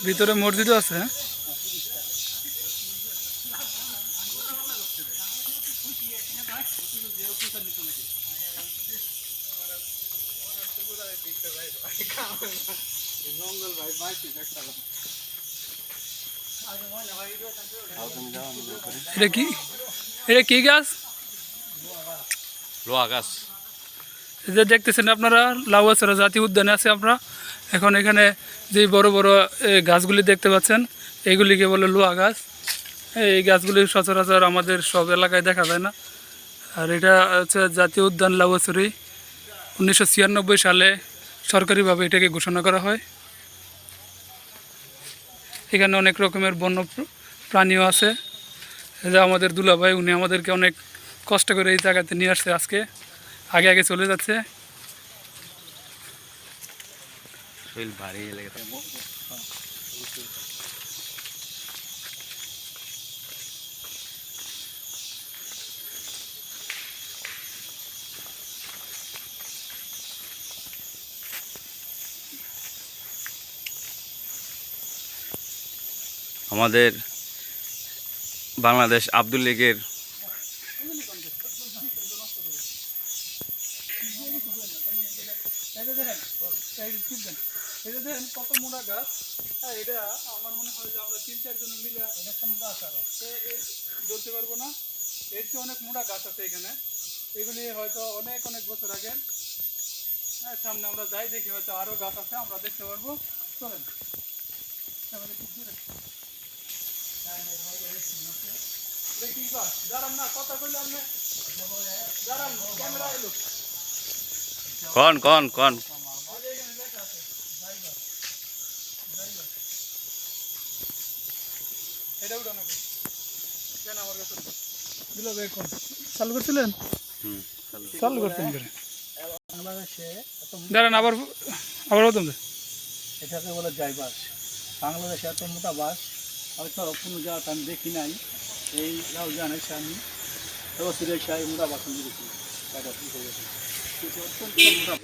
ভিতরে মসজিদও আছে। এটা কি, এটা কি গাছ? লোহা গাছ। এই যে দেখতেছেন আপনারা, লাউয়াছড়া জাতীয় উদ্যানে আছে আমরা এখন। এখানে যে বড় বড় গাছগুলি দেখতে পাচ্ছেন, এইগুলিকে বলে লোহা গাছ। এই গাছগুলি সচরাচর আমাদের সব এলাকায় দেখা যায় না। আর এটা হচ্ছে জাতীয় উদ্যান লাউয়াছড়ি। 1996 সালে সরকারিভাবে এটাকে ঘোষণা করা হয়। এখানে অনেক রকমের বন্য প্রাণীও আছে। এই যে আমাদের দুলাভাই, উনি আমাদেরকে অনেক কষ্ট করে এই জায়গাতে নিয়ে আসছে। আজকে আগে আগে চলে যাচ্ছে। আমাদের বাংলাদেশ আব্দুল লীগের কত মোটা গাছ। এটা আমার মনে হয় যে আমরা 3-4 জন মিলে ধরতে পারবো না। এর চেয়ে অনেক মোটা গাছ আছে এখানে। এগুলি হয়তো অনেক অনেক বছর আগের। সামনে আমরা যাই, দেখি হয়তো আরো গাছ আছে, আমরা দেখতে পারবো। চলেন। দেখি গাছ দাঁড়ান না, কথা কইলে আপনি দাঁড়ান, ক্যামেরা এলো। কন কন কন এটা উঠো নাকি কেন আমার কাছে দিলো কোন চালু করছিলেন? চালু করছেন করে বাংলাদেশে দাঁড়ান, আবার আবার হতাম। এটাকে বলে জাই বাস। বাংলাদেশে এত মোটা বাস হয়তো কোনো জায়গাতে আমি দেখি নাই। এই রাউজান এসে আমি রসির এসে মোটা বাস আমি দেখি। অত্যন্ত মোটা।